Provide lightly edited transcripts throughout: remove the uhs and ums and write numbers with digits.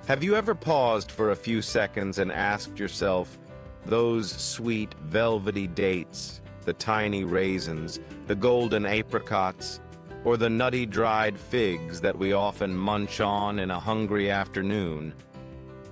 Have you ever paused for a few seconds and asked yourself, those sweet, velvety dates, the tiny raisins, the golden apricots, or the nutty dried figs that we often munch on in a hungry afternoon,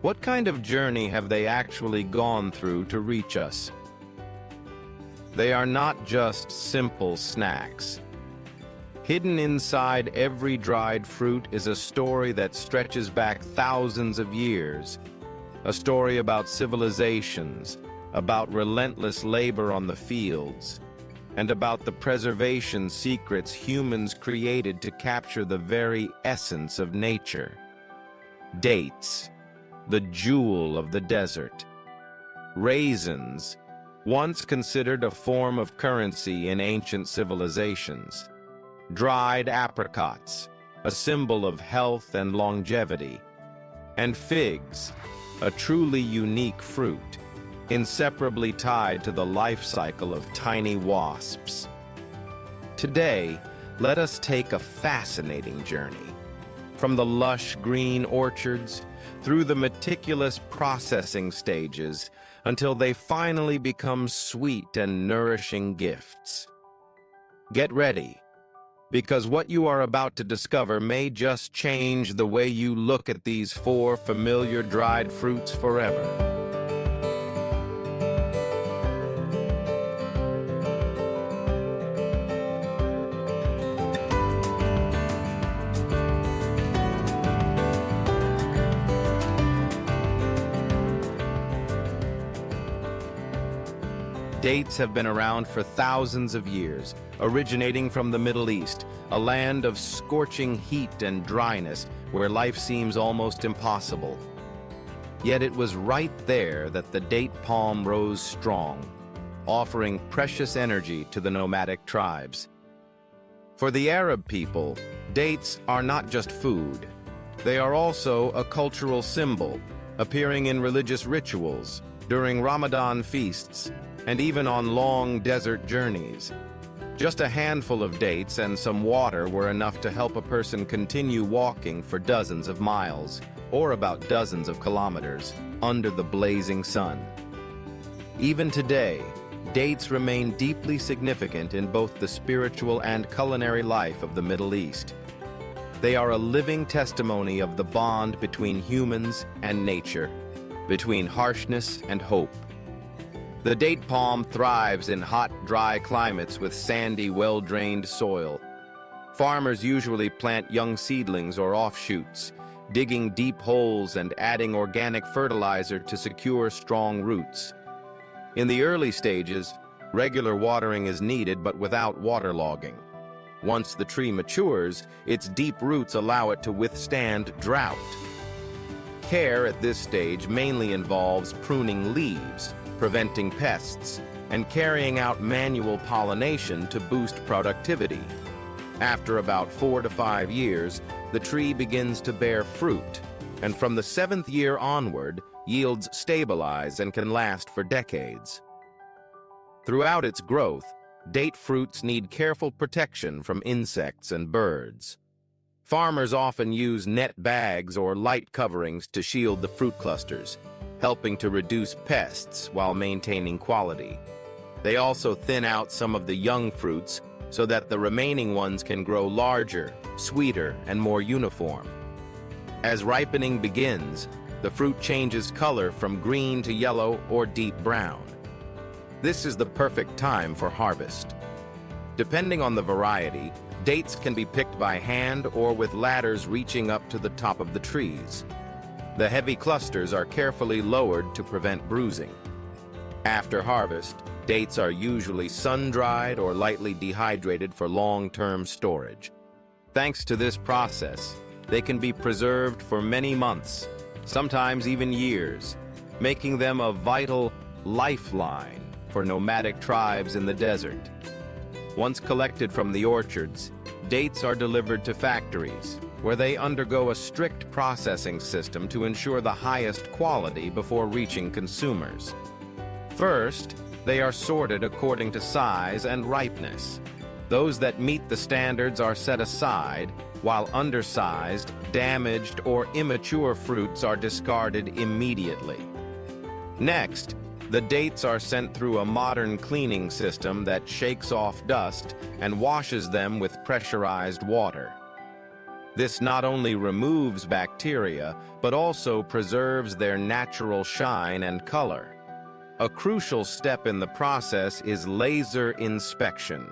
what kind of journey have they actually gone through to reach us? They are not just simple snacks. Hidden inside every dried fruit is a story that stretches back thousands of years, a story about civilizations, about relentless labor on the fields, and about the preservation secrets humans created to capture the very essence of nature. Dates, the jewel of the desert. Raisins, once considered a form of currency in ancient civilizations. Dried apricots, a symbol of health and longevity. And figs, a truly unique fruit, inseparably tied to the life cycle of tiny wasps. Today, let us take a fascinating journey. From the lush green orchards, through the meticulous processing stages, until they finally become sweet and nourishing gifts. Get ready, because what you are about to discover may just change the way you look at these four familiar dried fruits forever. Dates have been around for thousands of years, originating from the Middle East, a land of scorching heat and dryness where life seems almost impossible. Yet it was right there that the date palm rose strong, offering precious energy to the nomadic tribes. For the Arab people, dates are not just food. They are also a cultural symbol, appearing in religious rituals, during Ramadan feasts, and even on long desert journeys. Just a handful of dates and some water were enough to help a person continue walking for dozens of miles, or about dozens of kilometers, under the blazing sun. Even today, dates remain deeply significant in both the spiritual and culinary life of the Middle East. They are a living testimony of the bond between humans and nature, between harshness and hope. The date palm thrives in hot, dry climates with sandy, well-drained soil. Farmers usually plant young seedlings or offshoots, digging deep holes and adding organic fertilizer to secure strong roots. In the early stages, regular watering is needed but without waterlogging. Once the tree matures, its deep roots allow it to withstand drought. Care at this stage mainly involves pruning leaves, preventing pests, and carrying out manual pollination to boost productivity. After about 4 to 5 years, the tree begins to bear fruit, and from the 7th year onward, yields stabilize and can last for decades. Throughout its growth, date fruits need careful protection from insects and birds. Farmers often use net bags or light coverings to shield the fruit clusters, helping to reduce pests while maintaining quality. They also thin out some of the young fruits so that the remaining ones can grow larger, sweeter, and more uniform. As ripening begins, the fruit changes color from green to yellow or deep brown. This is the perfect time for harvest. Depending on the variety, dates can be picked by hand or with ladders reaching up to the top of the trees. The heavy clusters are carefully lowered to prevent bruising. After harvest, dates are usually sun-dried or lightly dehydrated for long-term storage. Thanks to this process, they can be preserved for many months, sometimes even years, making them a vital lifeline for nomadic tribes in the desert. Once collected from the orchards, dates are delivered to factories, where they undergo a strict processing system to ensure the highest quality before reaching consumers. First, they are sorted according to size and ripeness. Those that meet the standards are set aside, while undersized, damaged, or immature fruits are discarded immediately. Next, the dates are sent through a modern cleaning system that shakes off dust and washes them with pressurized water. This not only removes bacteria, but also preserves their natural shine and color. A crucial step in the process is laser inspection.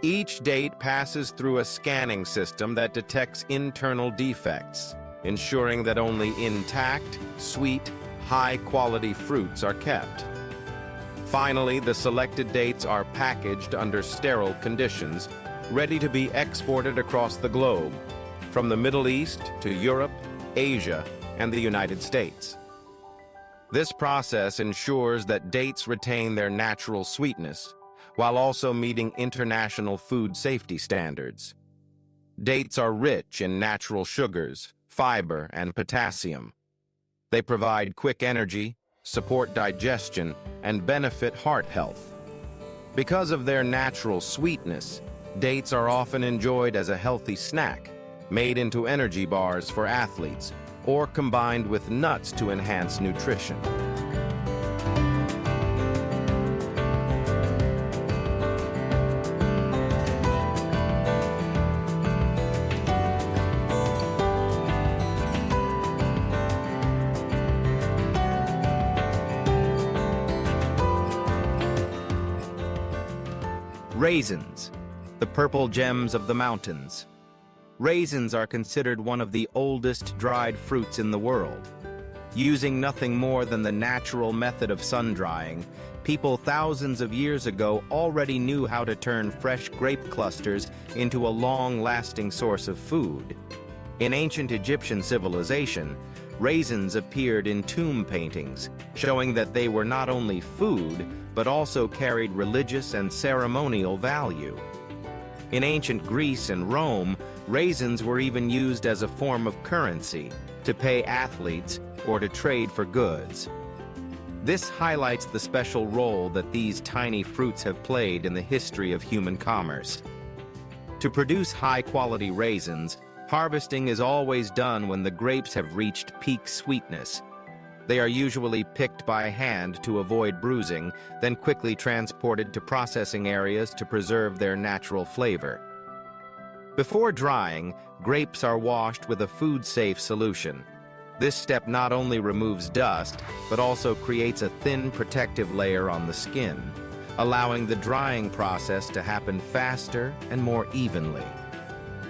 Each date passes through a scanning system that detects internal defects, ensuring that only intact, sweet, high-quality fruits are kept. Finally, the selected dates are packaged under sterile conditions, ready to be exported across the globe, from the Middle East to Europe, Asia, and the United States. This process ensures that dates retain their natural sweetness, while also meeting international food safety standards. Dates are rich in natural sugars, fiber, and potassium. They provide quick energy, support digestion, and benefit heart health. Because of their natural sweetness, dates are often enjoyed as a healthy snack, made into energy bars for athletes, or combined with nuts to enhance nutrition. Raisins, the purple gems of the mountains. Raisins are considered one of the oldest dried fruits in the world. Using nothing more than the natural method of sun-drying, people thousands of years ago already knew how to turn fresh grape clusters into a long-lasting source of food. In ancient Egyptian civilization, raisins appeared in tomb paintings, showing that they were not only food, but also carried religious and ceremonial value. In ancient Greece and Rome, raisins were even used as a form of currency, to pay athletes or to trade for goods. This highlights the special role that these tiny fruits have played in the history of human commerce. To produce high-quality raisins, harvesting is always done when the grapes have reached peak sweetness. They are usually picked by hand to avoid bruising, then quickly transported to processing areas to preserve their natural flavor. Before drying, grapes are washed with a food-safe solution. This step not only removes dust, but also creates a thin protective layer on the skin, allowing the drying process to happen faster and more evenly.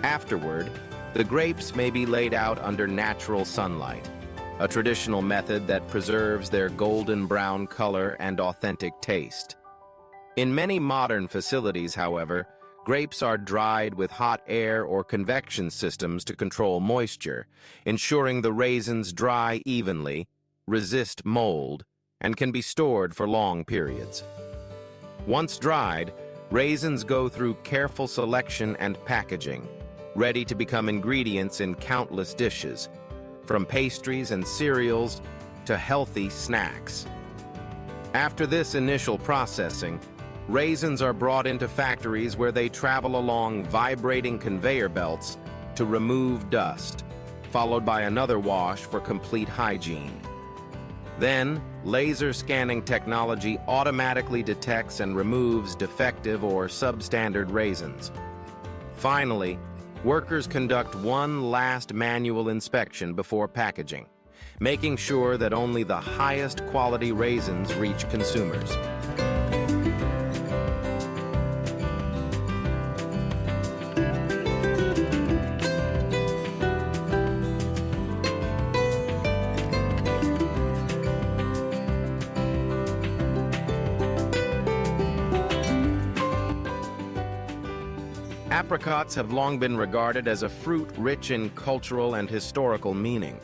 Afterward, the grapes may be laid out under natural sunlight, a traditional method that preserves their golden brown color and authentic taste. In many modern facilities, however, grapes are dried with hot air or convection systems to control moisture, ensuring the raisins dry evenly, resist mold, and can be stored for long periods. Once dried, raisins go through careful selection and packaging, ready to become ingredients in countless dishes, from pastries and cereals to healthy snacks. After this initial processing, raisins are brought into factories where they travel along vibrating conveyor belts to remove dust, followed by another wash for complete hygiene. Then, laser scanning technology automatically detects and removes defective or substandard raisins. Finally, workers conduct one last manual inspection before packaging, making sure that only the highest quality raisins reach consumers. Apricots have long been regarded as a fruit rich in cultural and historical meaning.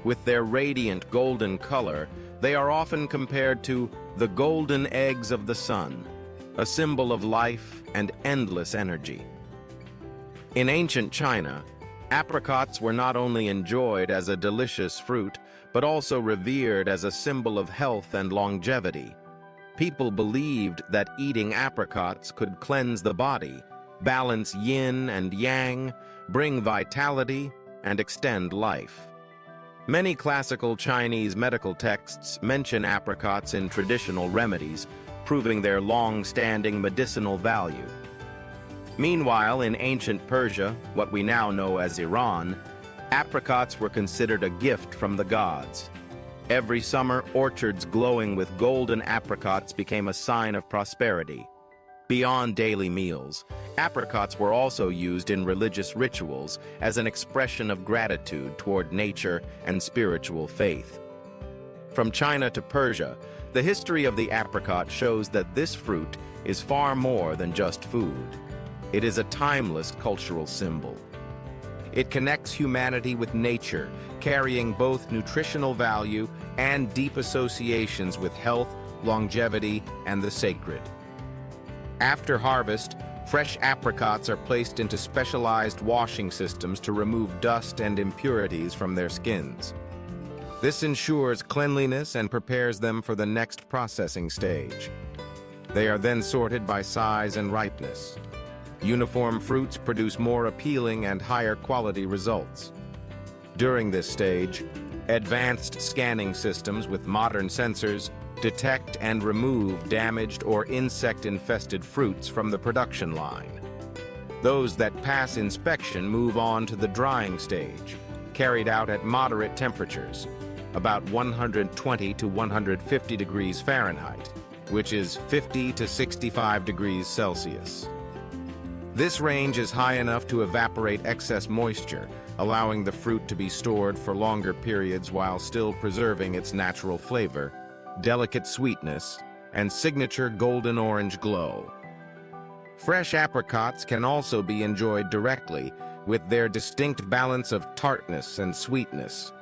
With their radiant golden color, they are often compared to the golden eggs of the sun, a symbol of life and endless energy. In ancient China, apricots were not only enjoyed as a delicious fruit, but also revered as a symbol of health and longevity. People believed that eating apricots could cleanse the body, balance yin and yang, bring vitality, and extend life. Many classical Chinese medical texts mention apricots in traditional remedies, proving their long-standing medicinal value. Meanwhile, in ancient Persia, what we now know as Iran, apricots were considered a gift from the gods. Every summer, orchards glowing with golden apricots became a sign of prosperity. Beyond daily meals, apricots were also used in religious rituals as an expression of gratitude toward nature and spiritual faith. From China to Persia, the history of the apricot shows that this fruit is far more than just food. It is a timeless cultural symbol. It connects humanity with nature, carrying both nutritional value and deep associations with health, longevity, and the sacred. After harvest, fresh apricots are placed into specialized washing systems to remove dust and impurities from their skins. This ensures cleanliness and prepares them for the next processing stage. They are then sorted by size and ripeness. Uniform fruits produce more appealing and higher quality results. During this stage, advanced scanning systems with modern sensors detect and remove damaged or insect-infested fruits from the production line. Those that pass inspection move on to the drying stage, carried out at moderate temperatures, about 120 to 150 degrees Fahrenheit, which is 50 to 65 degrees Celsius. This range is high enough to evaporate excess moisture, allowing the fruit to be stored for longer periods while still preserving its natural flavor, delicate sweetness, and signature golden orange glow. Fresh apricots can also be enjoyed directly with their distinct balance of tartness and sweetness,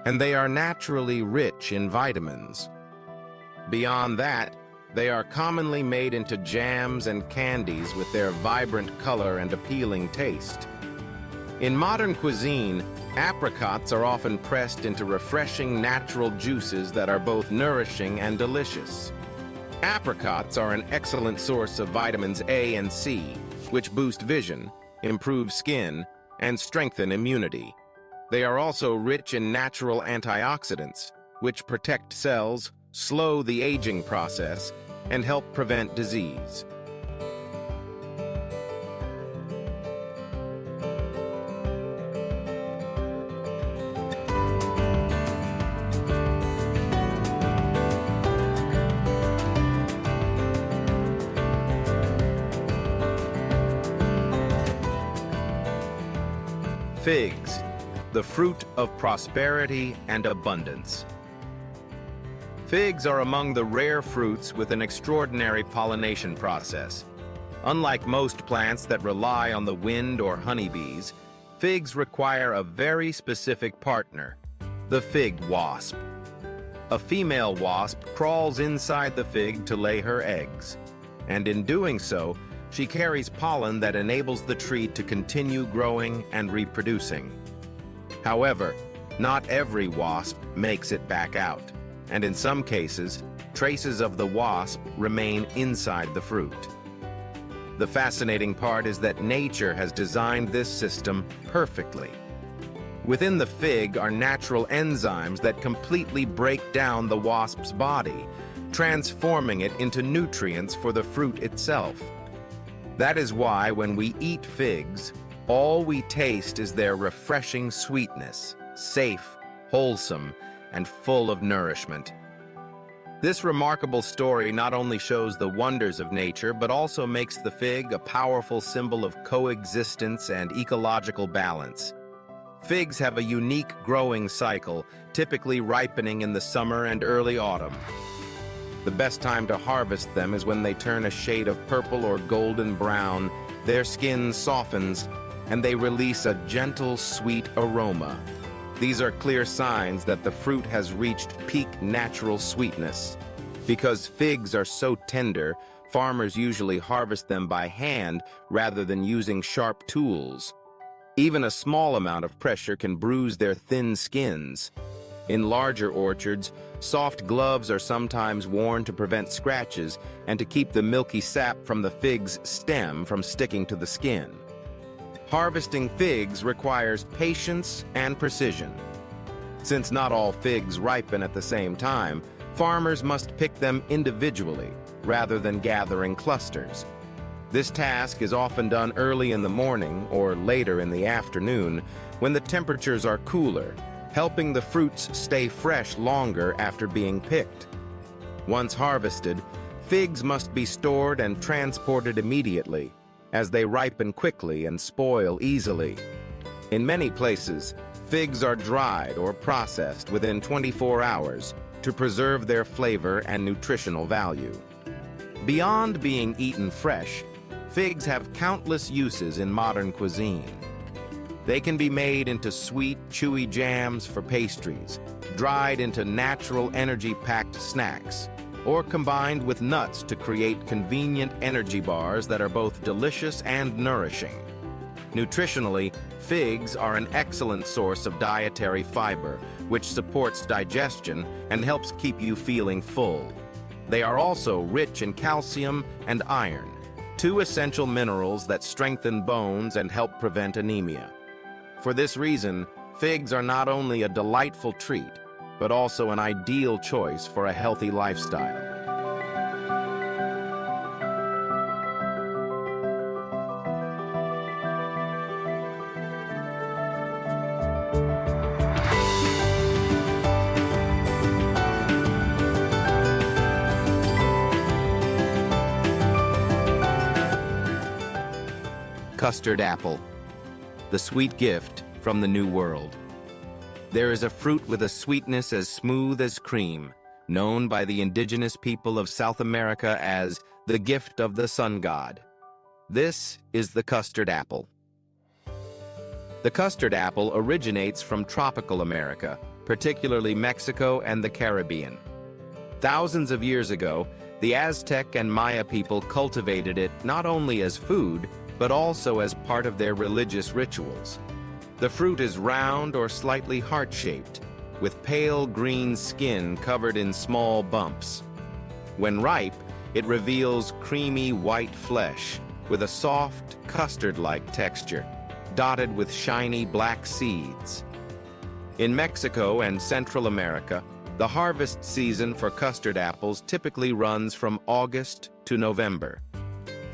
and they are naturally rich in vitamins. Beyond that, they are commonly made into jams and candies with their vibrant color and appealing taste. In modern cuisine, apricots are often pressed into refreshing natural juices that are both nourishing and delicious. Apricots are an excellent source of vitamins A and C, which boost vision, improve skin, and strengthen immunity. They are also rich in natural antioxidants, which protect cells, slow the aging process, and help prevent disease. Figs, the fruit of prosperity and abundance. Figs are among the rare fruits with an extraordinary pollination process. Unlike most plants that rely on the wind or honeybees, figs require a very specific partner, the fig wasp. A female wasp crawls inside the fig to lay her eggs, and in doing so, she carries pollen that enables the tree to continue growing and reproducing. However, not every wasp makes it back out, and in some cases, traces of the wasp remain inside the fruit. The fascinating part is that nature has designed this system perfectly. Within the fig are natural enzymes that completely break down the wasp's body, transforming it into nutrients for the fruit itself. That is why when we eat figs, all we taste is their refreshing sweetness, safe, wholesome, and full of nourishment. This remarkable story not only shows the wonders of nature, but also makes the fig a powerful symbol of coexistence and ecological balance. Figs have a unique growing cycle, typically ripening in the summer and early autumn. The best time to harvest them is when they turn a shade of purple or golden brown, their skin softens, and they release a gentle, sweet aroma. These are clear signs that the fruit has reached peak natural sweetness. Because figs are so tender, farmers usually harvest them by hand rather than using sharp tools. Even a small amount of pressure can bruise their thin skins. In larger orchards, soft gloves are sometimes worn to prevent scratches and to keep the milky sap from the fig's stem from sticking to the skin. Harvesting figs requires patience and precision. Since not all figs ripen at the same time, farmers must pick them individually rather than gathering clusters. This task is often done early in the morning or later in the afternoon when the temperatures are cooler, helping the fruits stay fresh longer after being picked. Once harvested, figs must be stored and transported immediately, as they ripen quickly and spoil easily. In many places, figs are dried or processed within 24 hours to preserve their flavor and nutritional value. Beyond being eaten fresh, figs have countless uses in modern cuisine. They can be made into sweet, chewy jams for pastries, dried into natural energy-packed snacks, or combined with nuts to create convenient energy bars that are both delicious and nourishing. Nutritionally, figs are an excellent source of dietary fiber, which supports digestion and helps keep you feeling full. They are also rich in calcium and iron, two essential minerals that strengthen bones and help prevent anemia. For this reason, figs are not only a delightful treat, but also an ideal choice for a healthy lifestyle. Custard apple, the sweet gift from the New World. There is a fruit with a sweetness as smooth as cream, known by the indigenous people of South America as the gift of the sun god. This is the custard apple. The custard apple originates from tropical America, particularly Mexico and the Caribbean. Thousands of years ago, the Aztec and Maya people cultivated it not only as food, but also as part of their religious rituals. The fruit is round or slightly heart-shaped, with pale green skin covered in small bumps. When ripe, it reveals creamy white flesh with a soft, custard-like texture, dotted with shiny black seeds. In Mexico and Central America, the harvest season for custard apples typically runs from August to November.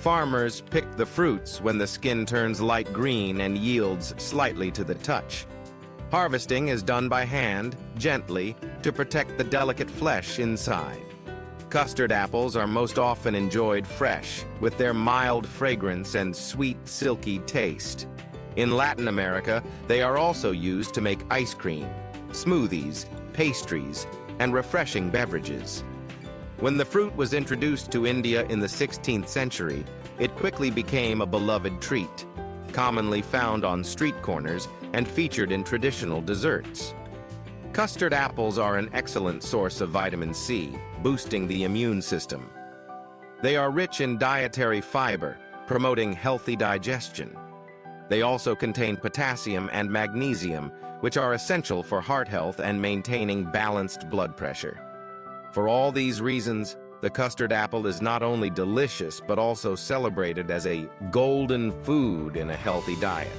Farmers pick the fruits when the skin turns light green and yields slightly to the touch. Harvesting is done by hand, gently, to protect the delicate flesh inside. Custard apples are most often enjoyed fresh, with their mild fragrance and sweet, silky taste. In Latin America, they are also used to make ice cream, smoothies, pastries, and refreshing beverages. When the fruit was introduced to India in the 16th century, it quickly became a beloved treat, commonly found on street corners and featured in traditional desserts. Custard apples are an excellent source of vitamin C, boosting the immune system. They are rich in dietary fiber, promoting healthy digestion. They also contain potassium and magnesium, which are essential for heart health and maintaining balanced blood pressure. For all these reasons, the custard apple is not only delicious but also celebrated as a golden food in a healthy diet.